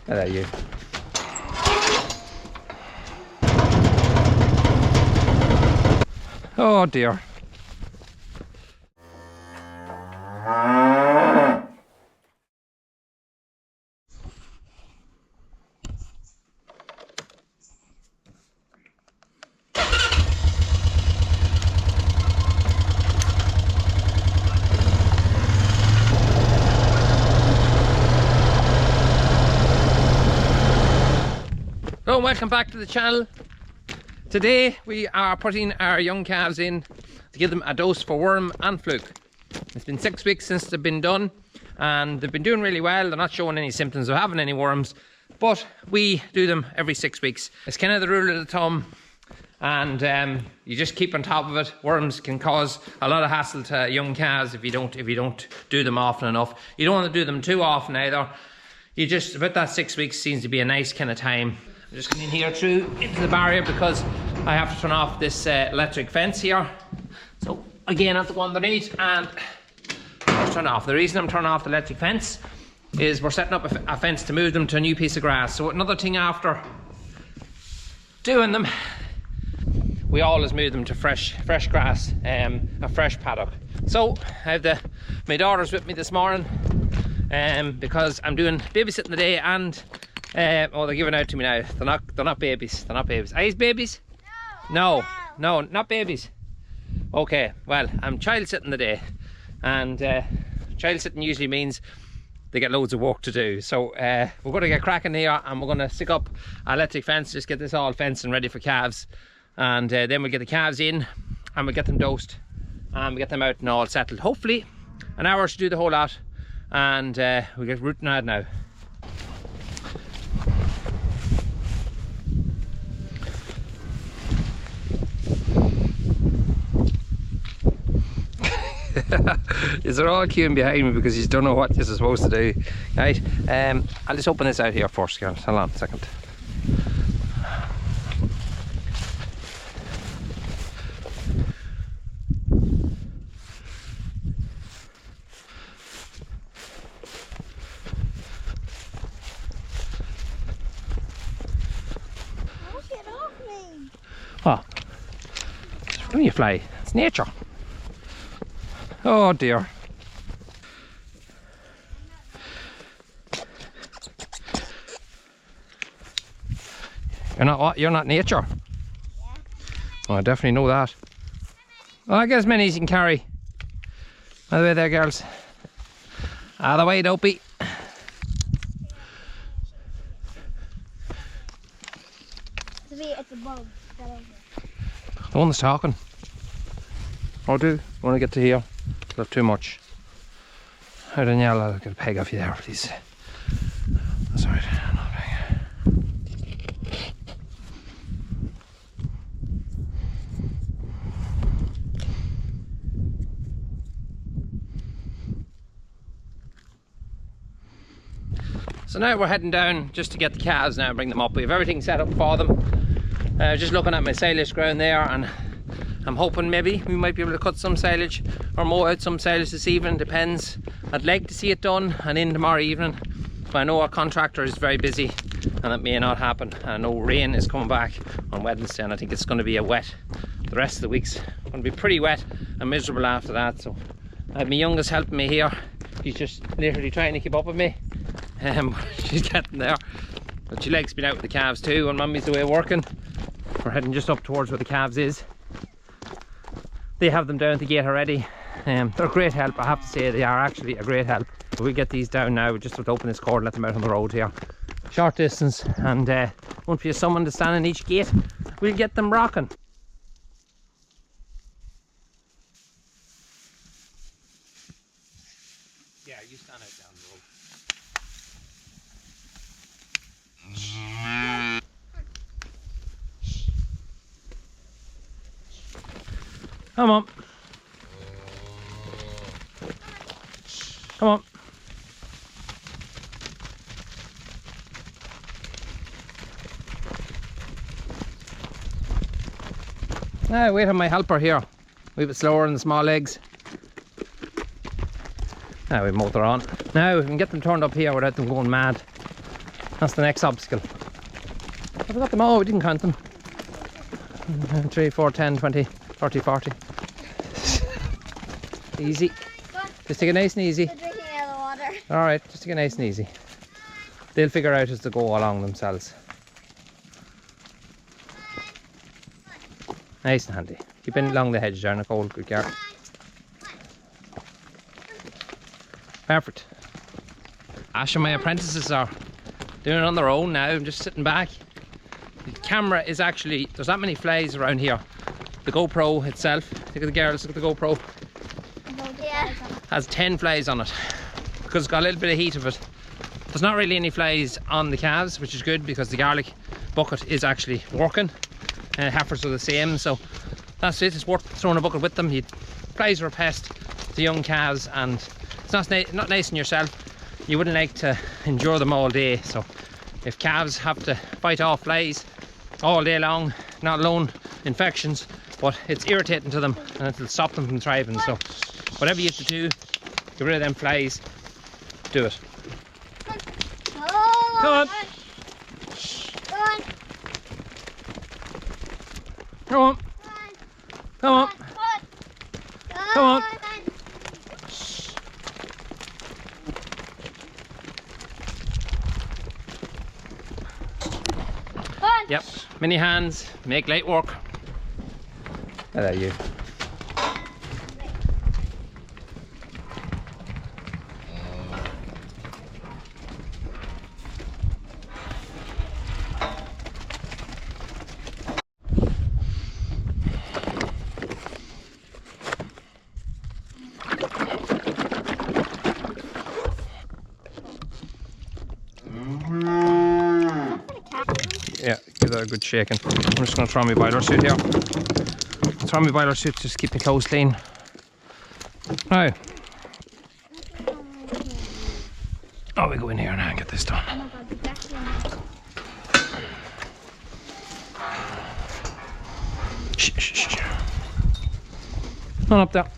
Hello, you. Oh dear. Hello, welcome back to the channel. Today we are putting our young calves in to give them a dose for worm and fluke. It's been 6 weeks since they've been done and they've been doing really well. They're not showing any symptoms of having any worms, but we do them every 6 weeks. It's kind of the rule of the thumb, and you just keep on top of it. Worms can cause a lot of hassle to young calves if you don't do them often enough. You don't want to do them too often either. You just, about that 6 weeks seems to be a nice kind of time. I'm just coming in here through into the barrier because I have to turn off this electric fence here. So again, I have to go underneath and let's turn off. The reason I'm turning off the electric fence is we're setting up a fence to move them to a new piece of grass. So another thing after doing them, we always move them to fresh grass, a fresh paddock. So I have my daughters with me this morning because I'm doing babysitting today, and oh, they're giving out to me now. They're not babies. They're not babies. Are these babies? No, not babies. Okay, well, I'm child sitting today, and child sitting usually means they get loads of work to do. So we're going to get cracking here, and we're going to stick up an electric fence, just get this all fenced and ready for calves, and then we'll get the calves in and we'll get them dosed and we'll get them out and all settled. Hopefully an hour should do the whole lot, and we'll get rooting out now. They're all queuing behind me because you don't know what this is supposed to do. Right, I'll just open this out here first, guys. Hold on a second. Don't get off me. Oh, when you fly, it's nature. Oh dear. You're not what? You're not nature? Yeah. Oh, I definitely know that. Well, I get as many as you can carry. Out of the way there, girls. Out of the way, dopey. It's a bug. The one that's talking. Oh, do want to get to here? Not too much. Hi, Danielle, I'll get a peg off you there, please. That's alright. So now we're heading down just to get the calves now and bring them up. We have everything set up for them. Just looking at my silage ground there, and I'm hoping maybe we might be able to cut some silage or mow out some silage this evening, depends. I'd like to see it done and in tomorrow evening, but I know our contractor is very busy and it may not happen. I know rain is coming back on Wednesday, and I think it's going to be a wet. The rest of the week's going to be pretty wet and miserable after that. So I have my youngest helping me here. She's just literally trying to keep up with me. She's getting there, but she likes being out with the calves too when Mummy's away working. We're heading just up towards where the calves is. They have them down at the gate already. They're a great help, I have to say. They are actually a great help. We'll get these down now. We just have to open this cord and let them out on the road here. Short distance, and once we have someone to stand in each gate, we'll get them rocking. Yeah, you stand out down the road. Come on. Come on. Now wait on my helper here. A wee bit slower on the small legs. Now we motor on. Now we can get them turned up here without them going mad. That's the next obstacle. I forgot them all, we didn't count them. 3, 4, 10, 20, 30, 40. Easy. Just take it nice and easy. They're drinking out of the water. Alright, just take it nice and easy. They'll figure out as they go along themselves. Nice and handy. Keep in along the hedge there, Nicole. Good girl. Perfect. Ash and my apprentices are doing it on their own now. I'm just sitting back. The camera is actually, there's that many flies around here. The GoPro itself, look at the girls, look at the GoPro. Yeah. Has 10 flies on it because it's got a little bit of heat of it. There's not really any flies on the calves, which is good because the garlic bucket is actually working. Heifers are the same, so that's it. It's worth throwing a bucket with them. Flies are a pest to young calves, and it's not nice on yourself. You wouldn't like to endure them all day. So if calves have to fight off flies all day long, not alone infections, but it's irritating to them and it'll stop them from thriving. So whatever you have to do, get rid of them flies, do it. Oh, Come on. Go on. Come on. Come on. Come on. Yep, many hands make light work. There you. Yeah, give that a good shaking. I'm just going to throw my boiler suit here. Throw my boiler suit just to keep the clothes clean. Now, oh, we go in here now and get this done. Shh, shh, shh. On up there.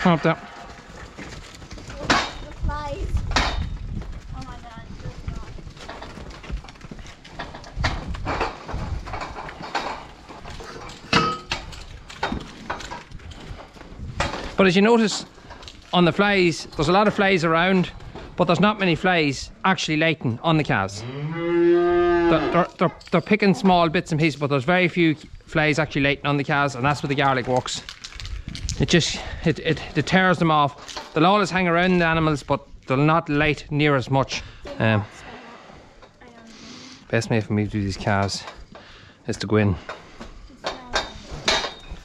On up there. But as you notice on the flies, there's a lot of flies around, but there's not many flies actually lighting on the calves. They're picking small bits and pieces, but there's very few flies actually lighting on the calves, and that's where the garlic works. It deters them off. They'll always hang around the animals, but they'll not light near as much. Best way for me to do these calves is to go in.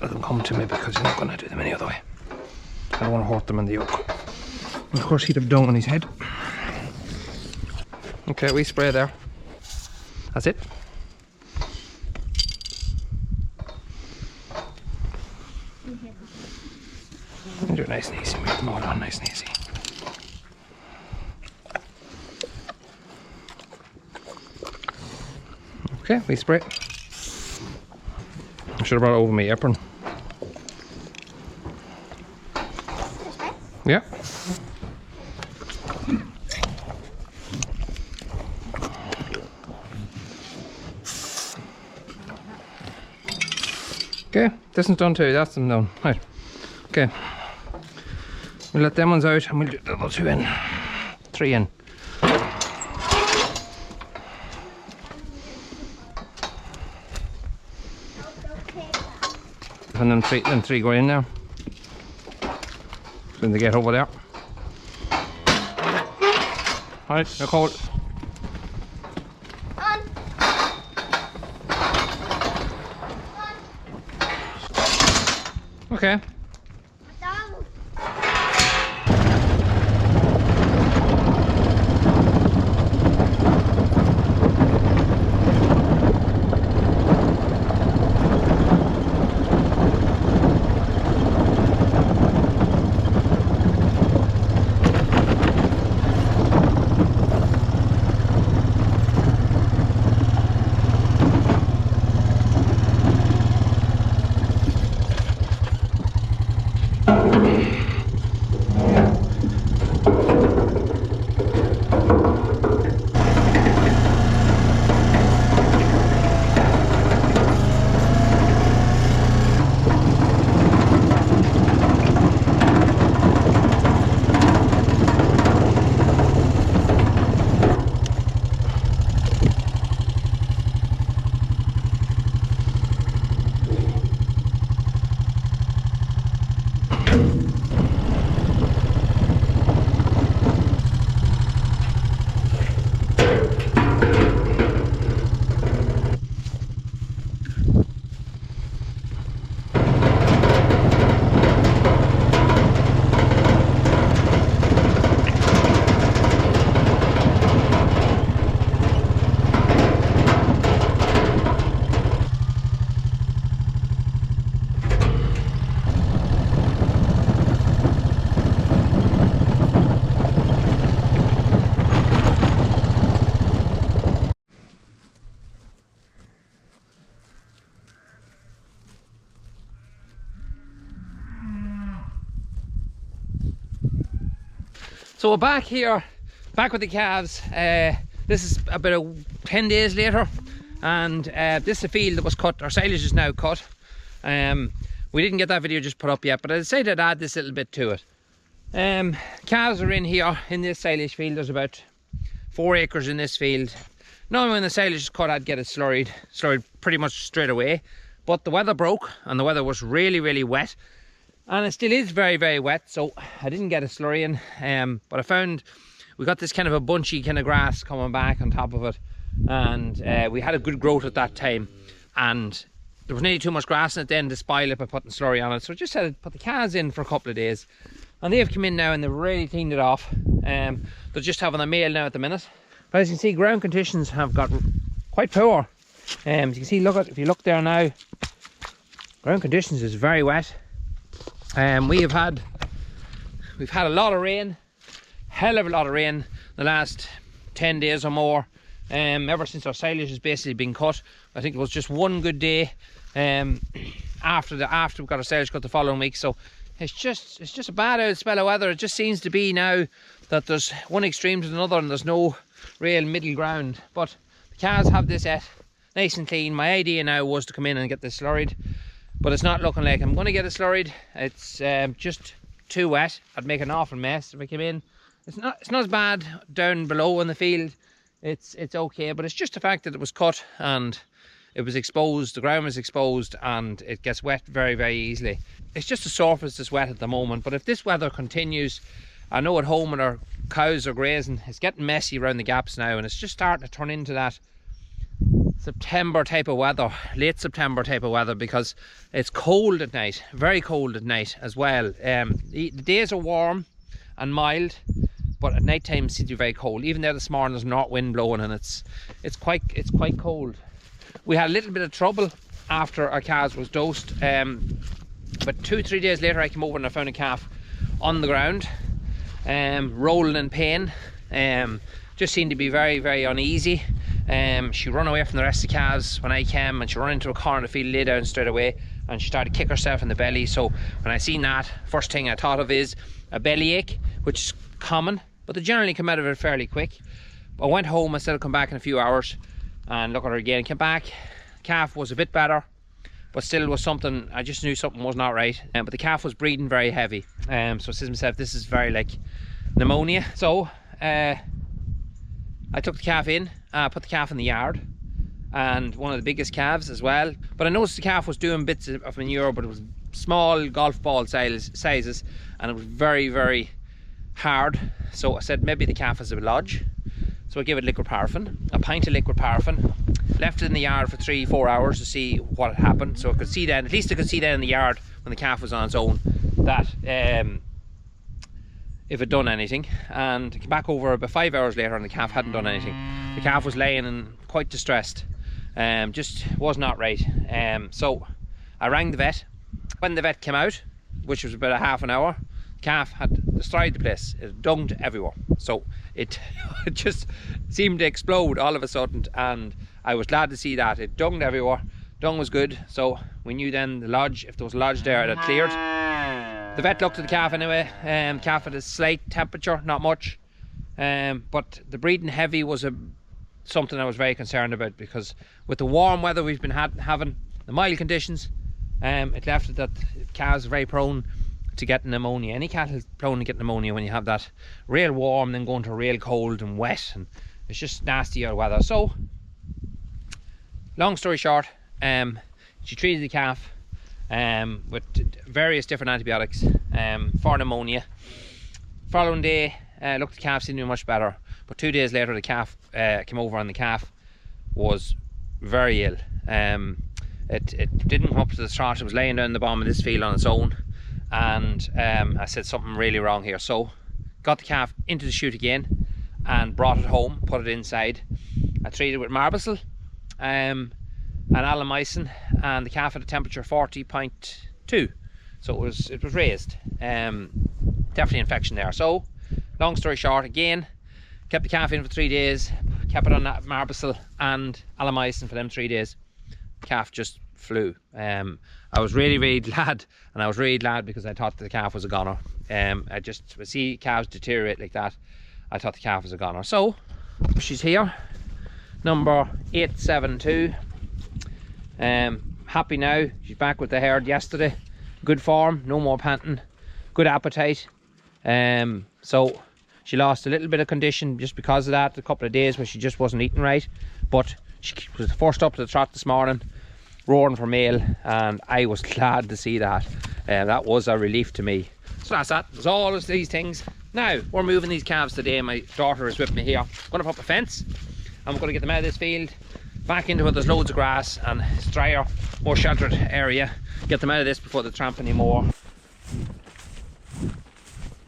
Let them come to me because you're not going to do them any other way. I don't want to hurt them in the yoke. Of course he'd have dung on his head. Okay, we spray there. That's it. And do it nice and easy. Move them all on nice and easy. Okay, we spray. I should have brought it over my apron. Yeah. Okay, this one's done too, that's them done. Right. Okay. We'll let them ones out and we'll do the other 2 in. 3 in. And then three go in now. When they get over there. Alright, Nicole. On. Okay. So we're back here, back with the calves. This is about 10 days later, and this is a field that was cut. Our silage is now cut. We didn't get that video just put up yet, but I decided to add this little bit to it. Calves are in here in this silage field. There's about 4 acres in this field. Normally when the silage is cut, I'd get it slurried pretty much straight away, but the weather broke and the weather was really wet, and it still is very wet, so I didn't get a slurry in. But I found we got this kind of a bunchy kind of grass coming back on top of it, and we had a good growth at that time, and there was nearly too much grass in it then to spoil it by putting slurry on it. So I just said I'd put the calves in for a couple of days, and they've come in now and they've really cleaned it off. They're just having a meal now at the minute. But as you can see, ground conditions have got quite poor. As you can see, if you look there now, ground conditions is very wet. We've had a lot of rain, hell of a lot of rain the last 10 days or more. Ever since our silage has basically been cut. I think it was just one good day after we got our silage cut the following week. So it's just a bad old spell of weather. It just seems to be now that there's one extreme to another and there's no real middle ground. But the calves have this nice and clean. My idea now was to come in and get this slurried, but it's not looking like I'm going to get it slurried. It's just too wet. I'd make an awful mess if I came in. It's not as bad down below in the field. It's okay, but it's just the fact that it was cut and it was exposed, the ground was exposed, and it gets wet very easily. It's just the surface that's wet at the moment, but if this weather continues, I know at home when our cows are grazing, it's getting messy around the gaps now, and it's just starting to turn into that September type of weather, late September type of weather, because it's cold at night, very cold at night as well. The days are warm and mild, but at night time it seems to be very cold. Even there this morning there's north wind blowing, and it's quite cold. We had a little bit of trouble after our calves was dosed, but 2-3 days later I came over and I found a calf on the ground, rolling in pain. Just seemed to be very uneasy. She ran away from the rest of the calves when I came, and she ran into a corner of the field, lay down straight away, and she started to kick herself in the belly. So when I seen that, first thing I thought of is a bellyache, which is common, but they generally come out of it fairly quick. I went home, I said I'd come back in a few hours and look at her again. Came back, calf was a bit better, but still was something, I just knew something was not right. But the calf was breathing very heavy. So I said to myself, this is very like pneumonia. So I took the calf in, put the calf in the yard, and one of the biggest calves as well. But I noticed the calf was doing bits of manure, but it was small golf ball sizes, and it was very hard. So I said maybe the calf has a lodge. So I gave it liquid paraffin, a pint of liquid paraffin, left it in the yard for 3-4 hours to see what had happened. So I could see then, at least I could see then in the yard when the calf was on its own, that if it done anything. And I came back over about 5 hours later and the calf hadn't done anything. The calf was laying and quite distressed, just was not right. So I rang the vet. When the vet came out, which was about a half an hour, the calf had destroyed the place. It dunged everywhere. So it just seemed to explode all of a sudden, and I was glad to see that. It dunged everywhere. Dung was good, so we knew then the lodge, if there was a lodge there, it had cleared. The vet looked at the calf anyway. Calf had a slight temperature, not much, but the breathing heavy was something I was very concerned about, because with the warm weather we've been having, the mild conditions, it left it that calves are very prone to getting pneumonia. Any cattle is prone to get pneumonia when you have that real warm, then going to real cold and wet, and it's just nasty old weather. So long story short, she treated the calf with various different antibiotics for pneumonia. Following day, looked, the calf seemed to be much better, but 2 days later the calf came over, and the calf was very ill. It didn't come up to the trot. It was laying down the bottom of this field on its own, and I said something really wrong here. So got the calf into the chute again and brought it home, put it inside. I treated it with Marbazole and Alamycin, and the calf had a temperature of 40.2, so it was raised. Definitely infection there. So long story short, again kept the calf in for 3 days, kept it on that Marbazole and Alamycin for them 3 days. Calf just flew. I was really glad, and I was really glad because I thought the calf was a goner. I just see calves deteriorate like that. I thought the calf was a goner. So she's here, number 872. Happy now. She's back with the herd yesterday. Good form, no more panting, good appetite. So she lost a little bit of condition just because of that, a couple of days where she just wasn't eating right, but she was first up to the trot this morning, roaring for meal, and I was glad to see that. That was a relief to me. So that's that. There's all of these things. Now we're moving these calves today. My daughter is with me here. I'm going to put up a fence. I'm going to get them out of this field back into where there's loads of grass and it's drier, more sheltered area. Get them out of this before they tramp anymore.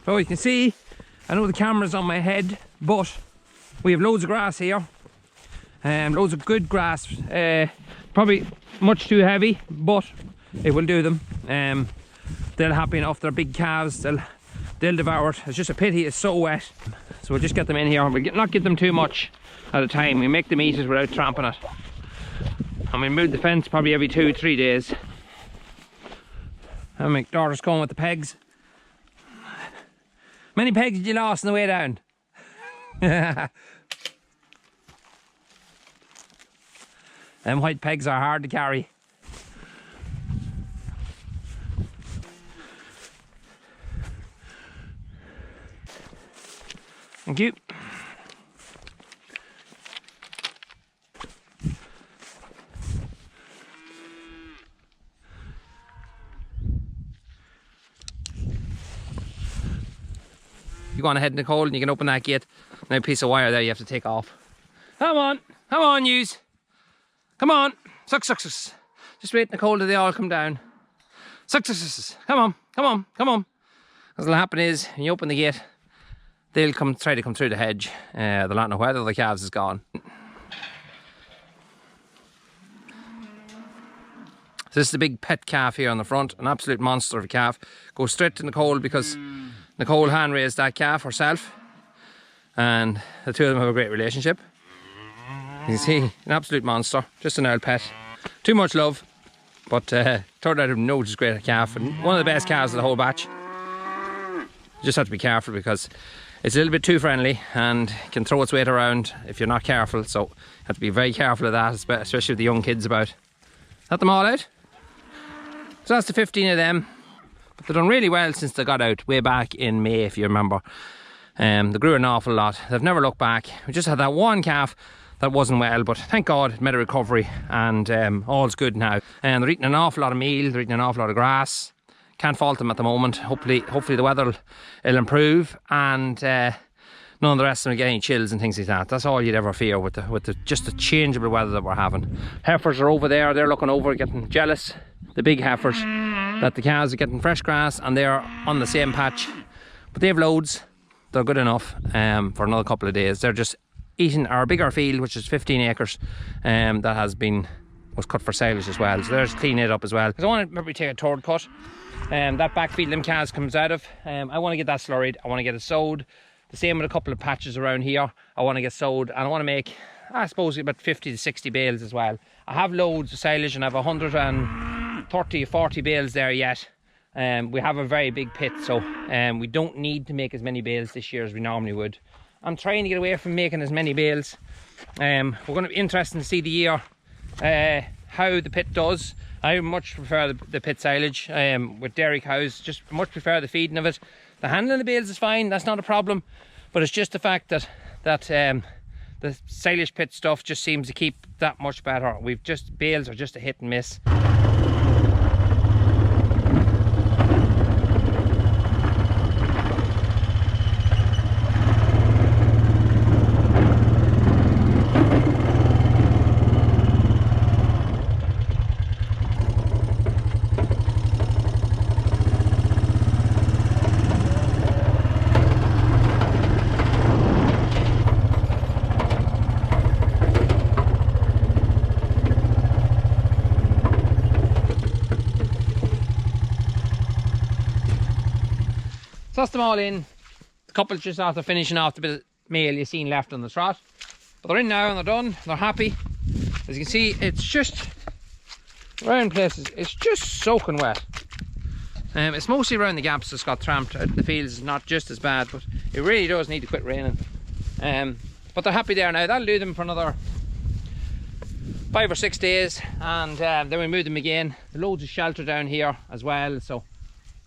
So you can see, I know the camera's on my head, but we have loads of grass here. Loads of good grass. Probably much too heavy, but it will do them. They're happy enough. They're big calves. They'll devour it. It's just a pity it's so wet. So we'll just get them in here. We'll not give them too much at a time. We make them eat it without tramping it. And we move the fence probably every 2-3 days. And my daughter's going with the pegs. Many pegs did you lost on the way down? Them white pegs are hard to carry. Thank you. You go on ahead, Nicole, and you can open that gate. Now a piece of wire there you have to take off. Come on, yous. Come on, suck. Just wait, Nicole, till they all come down. Suck. Come on. What'll happen is, when you open the gate, they'll try to come through the hedge. They'll not know whether the calves is gone. So this is the big pet calf here on the front, an absolute monster of a calf. Goes straight to Nicole because Nicole hand raised that calf herself, and the two of them have a great relationship. You can see, an absolute monster, just an old pet. Too much love, but turned out to know just great calf, and one of the best calves of the whole batch. You just have to be careful because it's a little bit too friendly and can throw its weight around if you're not careful, so you have to be very careful of that, especially with the young kids about. Let them all out. So that's the 15 of them. But they've done really well since they got out way back in May, if you remember. They grew an awful lot. They've never looked back. We just had that one calf that wasn't well, but thank God it made a recovery, and all's good now. And they're eating an awful lot of meal, they're eating an awful lot of grass. Can't fault them at the moment. Hopefully the weather will improve, and none of the rest of them get any chills and things like that. That's all you'd ever fear with the just the changeable weather that we're having. Heifers are over there, they're looking over, getting jealous. The big heifers, that the cows are getting fresh grass and they're on the same patch. But they have loads, they're good enough for another couple of days. They're just eating our bigger field, which is 15 acres, that was cut for silage as well. So there's cleaning it up as well. Because I want to maybe take a third cut. That back field them calves comes out of, I want to get that slurried, I want to get it sowed. The same with a couple of patches around here, I want to get sowed, and I want to make, I suppose, about 50 to 60 bales as well. I have loads of silage and I have 130 or 40 bales there yet. We have a very big pit, so we don't need to make as many bales this year as we normally would. I'm trying to get away from making as many bales. We're going to be interested to see the year how the pit does. I much prefer the pit silage with dairy cows. Just much prefer the feeding of it. The handling of the bales is fine, that's not a problem, but it's just the fact that the silage pit stuff just seems to keep that much better. Bales are just a hit and miss. Toss them all in. The couple just after finishing off the bit of meal you seen left on the trot. But they're in now and they're done. They're happy. As you can see, it's just Around places, it's just soaking wet. It's mostly around the gaps that's got tramped. The fields is not just as bad, but it really does need to quit raining. But they're happy there now. That'll do them for another 5 or 6 days, and then we move them again. There's loads of shelter down here as well, so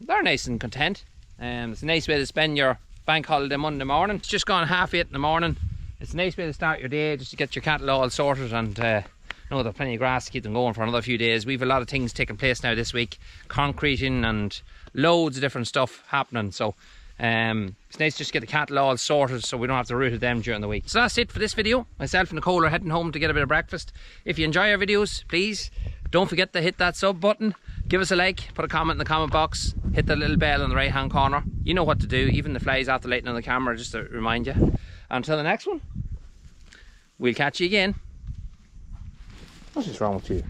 they're nice and content. It's a nice way to spend your bank holiday Monday morning. It's just gone 8:30 in the morning. It's a nice way to start your day, just to get your cattle all sorted, and know there's plenty of grass to keep them going for another few days. We've a lot of things taking place now this week, concreting and loads of different stuff happening, so it's nice just to get the cattle all sorted so we don't have to root at them during the week. So that's it for this video. Myself and Nicole are heading home to get a bit of breakfast. If you enjoy our videos, please don't forget to hit that sub button, give us a like, put a comment in the comment box, hit the little bell in the right hand corner. You know what to do, even the flies after lighting on the camera, just to remind you. Until the next one, we'll catch you again. What is wrong with you?